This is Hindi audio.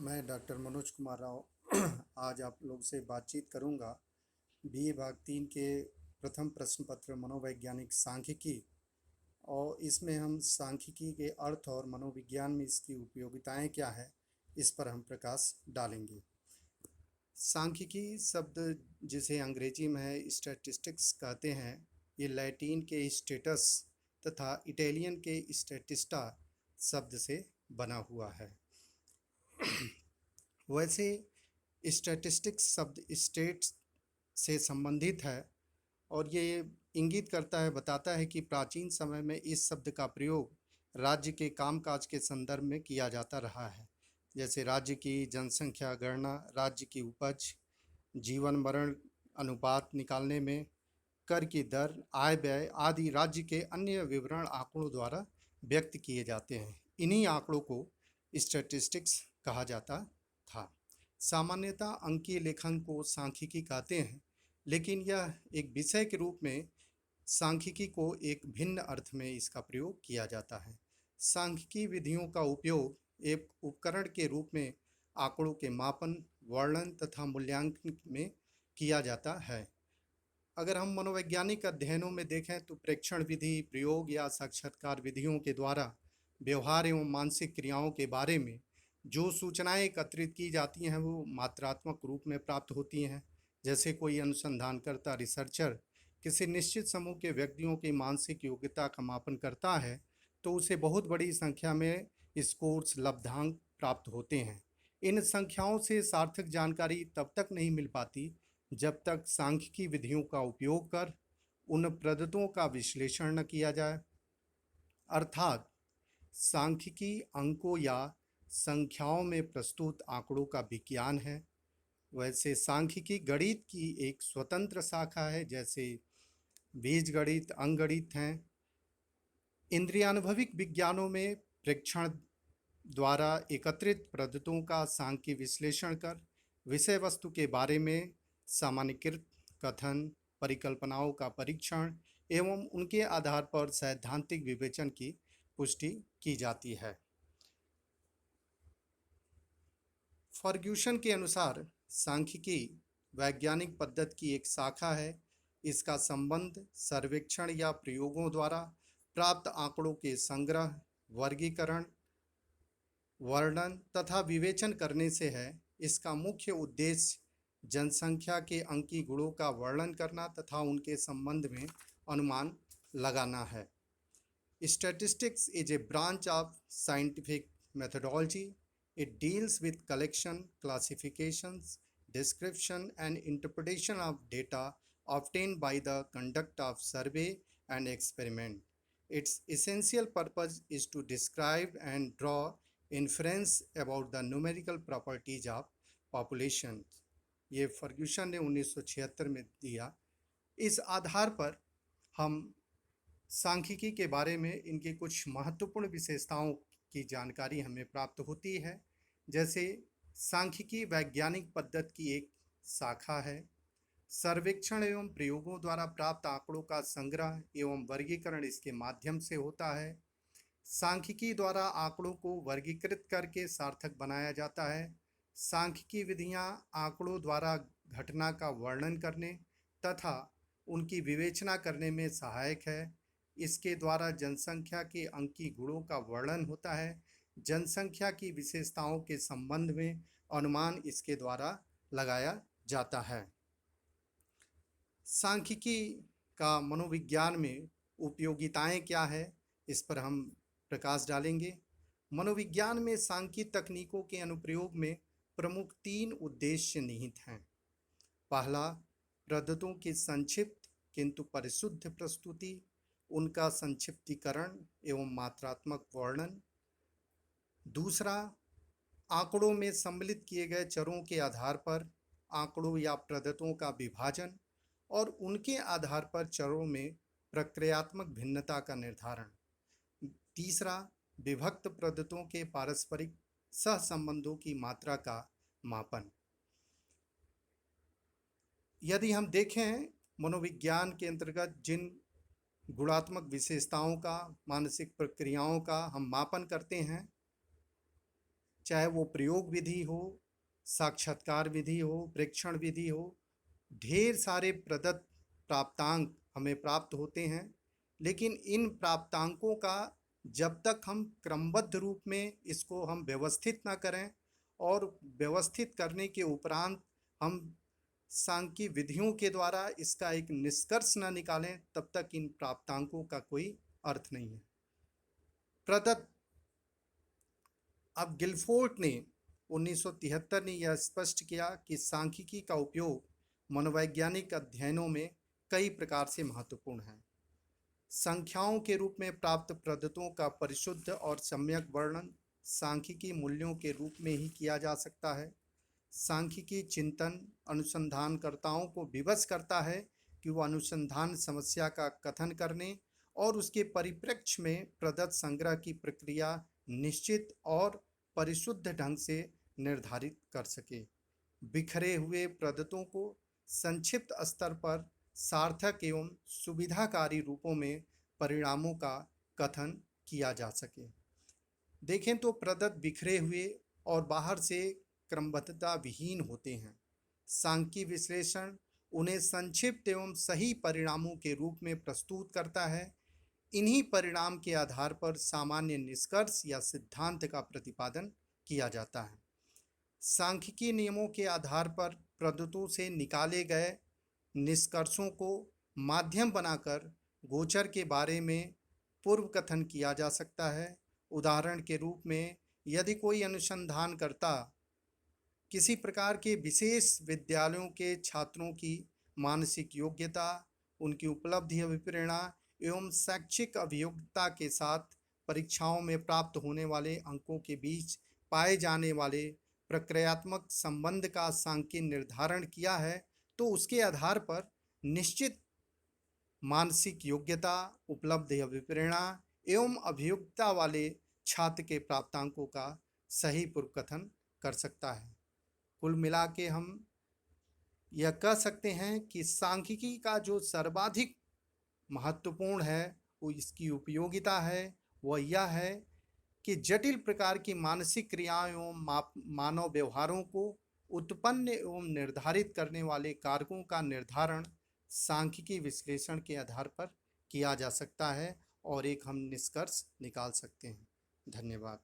मैं डॉक्टर मनोज कुमार राव आज आप लोग से बातचीत करूंगा बीए भाग 3 के प्रथम प्रश्न पत्र मनोवैज्ञानिक सांख्यिकी। और इसमें हम सांख्यिकी के अर्थ और मनोविज्ञान में इसकी उपयोगिताएं क्या है, इस पर हम प्रकाश डालेंगे। सांख्यिकी शब्द जिसे अंग्रेजी में है स्टैटिस्टिक्स कहते हैं, ये लैटिन के स्टेटस तथा इटालियन के स्टैटिस्टा शब्द से बना हुआ है। वैसे स्टैटिस्टिक्स शब्द स्टेट से संबंधित है और ये इंगित करता है, बताता है कि प्राचीन समय में इस शब्द का प्रयोग राज्य के कामकाज के संदर्भ में किया जाता रहा है। जैसे राज्य की जनसंख्या गणना, राज्य की उपज, जीवन मरण अनुपात निकालने में, कर की दर, आय व्यय आदि राज्य के अन्य विवरण आंकड़ों द्वारा व्यक्त किए जाते हैं। इन्हीं आंकड़ों को स्टैटिस्टिक्स कहा जाता था। सामान्यतः अंकीय लेखन को सांख्यिकी कहते हैं, लेकिन यह एक विषय के रूप में सांख्यिकी को एक भिन्न अर्थ में इसका प्रयोग किया जाता है। सांख्यिकी विधियों का उपयोग एक उपकरण के रूप में आंकड़ों के मापन, वर्णन तथा मूल्यांकन में किया जाता है। अगर हम मनोवैज्ञानिक अध्ययनों में देखें तो प्रेक्षण विधि, प्रयोग या साक्षात्कार विधियों के द्वारा व्यवहार एवं मानसिक क्रियाओं के बारे में जो सूचनाएं एकत्रित की जाती हैं वो मात्रात्मक रूप में प्राप्त होती हैं। जैसे कोई अनुसंधानकर्ता रिसर्चर किसी निश्चित समूह के व्यक्तियों की मानसिक योग्यता का मापन करता है तो उसे बहुत बड़ी संख्या में स्कोर्स, लब्धांक प्राप्त होते हैं। इन संख्याओं से सार्थक जानकारी तब तक नहीं मिल पाती जब तक सांख्यिकी विधियों का उपयोग कर उन प्रदत्तों का विश्लेषण न किया जाए। अर्थात सांख्यिकी अंकों या संख्याओं में प्रस्तुत आंकड़ों का विज्ञान है। वैसे सांख्यिकी गणित की एक स्वतंत्र शाखा है, जैसे बीजगणित, अंकगणित हैं। इंद्रियानुभविक विज्ञानों में प्रेक्षण द्वारा एकत्रित प्रदत्तों का सांख्यिक विश्लेषण कर विषय वस्तु के बारे में सामान्यीकृत कथन, परिकल्पनाओं का परीक्षण एवं उनके आधार पर सैद्धांतिक विवेचन की पुष्टि की जाती है। फर्ग्यूसन के अनुसार सांख्यिकी वैज्ञानिक पद्धति की एक शाखा है। इसका संबंध सर्वेक्षण या प्रयोगों द्वारा प्राप्त आंकड़ों के संग्रह, वर्गीकरण, वर्णन तथा विवेचन करने से है। इसका मुख्य उद्देश्य जनसंख्या के अंकीय गुणों का वर्णन करना तथा उनके संबंध में अनुमान लगाना है। Statistics is a branch of scientific methodology. It deals with collection, classifications, description, and interpretation of data obtained by the conduct of survey and experiment. Its essential purpose is to describe and draw inference about the numerical properties of population. ये फर्ग्यूसन ने 1976 में दिया। इस आधार पर हम सांख्यिकी के बारे में इनकी कुछ महत्वपूर्ण विशेषताओं की जानकारी हमें प्राप्त होती है। जैसे सांख्यिकी वैज्ञानिक पद्धति की एक शाखा है। सर्वेक्षण एवं प्रयोगों द्वारा प्राप्त आंकड़ों का संग्रह एवं वर्गीकरण इसके माध्यम से होता है। सांख्यिकी द्वारा आंकड़ों को वर्गीकृत करके सार्थक बनाया जाता है। सांख्यिकी विधियां आंकड़ों द्वारा घटना का वर्णन करने तथा उनकी विवेचना करने में सहायक है। इसके द्वारा जनसंख्या के अंकीय गुणों का वर्णन होता है। जनसंख्या की विशेषताओं के संबंध में अनुमान इसके द्वारा लगाया जाता है। सांख्यिकी का मनोविज्ञान में उपयोगिताएं क्या है, इस पर हम प्रकाश डालेंगे। मनोविज्ञान में सांख्यिक तकनीकों के अनुप्रयोग में प्रमुख 3 उद्देश्य निहित हैं। पहला, प्रदत्तों की संक्षिप्त किंतु परिशुद्ध प्रस्तुति, उनका संक्षिप्तीकरण एवं मात्रात्मक वर्णन। दूसरा, आंकड़ों में सम्मिलित किए गए चरों के आधार पर आंकड़ों या प्रदत्तों का विभाजन और उनके आधार पर चरों में प्रक्रियात्मक भिन्नता का निर्धारण। तीसरा, विभक्त प्रदत्तों के पारस्परिक सहसंबंधों की मात्रा का मापन। यदि हम देखें मनोविज्ञान के अंतर्गत जिन गुणात्मक विशेषताओं का, मानसिक प्रक्रियाओं का हम मापन करते हैं, चाहे वो प्रयोग विधि हो, साक्षात्कार विधि हो, प्रेक्षण विधि हो, ढेर सारे प्रदत्त प्राप्तांक हमें प्राप्त होते हैं। लेकिन इन प्राप्तांकों का जब तक हम क्रमबद्ध रूप में इसको हम व्यवस्थित ना करें और व्यवस्थित करने के उपरांत हम सांख्यिकी विधियों के द्वारा इसका एक निष्कर्ष ना निकालें, तब तक इन प्राप्तांकों का कोई अर्थ नहीं है। प्रदत्त अब गिलफोर्ड ने 1973 ने यह स्पष्ट किया कि सांख्यिकी का उपयोग मनोवैज्ञानिक अध्ययनों में कई प्रकार से महत्वपूर्ण है। संख्याओं के रूप में प्राप्त प्रदत्तों का परिशुद्ध और सम्यक वर्णन सांख्यिकी मूल्यों के रूप में ही किया जा सकता है। सांख्यिकी चिंतन अनुसंधानकर्ताओं को विवश करता है कि वह अनुसंधान समस्या का कथन करने और उसके परिप्रेक्ष्य में प्रदत्त संग्रह की प्रक्रिया निश्चित और परिशुद्ध ढंग से निर्धारित कर सके। बिखरे हुए प्रदत्तों को संक्षिप्त स्तर पर सार्थक एवं सुविधाकारी रूपों में परिणामों का कथन किया जा सके। देखें तो प्रदत्त बिखरे हुए और बाहर से क्रमबद्धता विहीन होते हैं। सांख्यिकी विश्लेषण उन्हें संक्षिप्त एवं सही परिणामों के रूप में प्रस्तुत करता है। इन्हीं परिणाम के आधार पर सामान्य निष्कर्ष या सिद्धांत का प्रतिपादन किया जाता है। सांख्यिकी नियमों के आधार पर प्रदत्तों से निकाले गए निष्कर्षों को माध्यम बनाकर गोचर के बारे में पूर्व कथन किया जा सकता है। उदाहरण के रूप में यदि कोई अनुसंधानकर्ता किसी प्रकार के विशेष विद्यालयों के छात्रों की मानसिक योग्यता, उनकी उपलब्धि अभिप्रेरणा एवं शैक्षिक अभियोग्यता के साथ परीक्षाओं में प्राप्त होने वाले अंकों के बीच पाए जाने वाले प्रक्रियात्मक संबंध का सांख्यिकीय निर्धारण किया है, तो उसके आधार पर निश्चित मानसिक योग्यता, उपलब्धि अभिप्रेरणा एवं अभियोग्यता वाले छात्र के प्राप्तांकों का सही पूर्व कथन कर सकता है। कुल मिला के हम यह कह सकते हैं कि सांख्यिकी का जो सर्वाधिक महत्वपूर्ण है वो इसकी उपयोगिता है, वह यह है कि जटिल प्रकार की मानसिक क्रियाओं एवं मानव व्यवहारों को उत्पन्न एवं निर्धारित करने वाले कारकों का निर्धारण सांख्यिकी विश्लेषण के आधार पर किया जा सकता है और एक हम निष्कर्ष निकाल सकते हैं। धन्यवाद।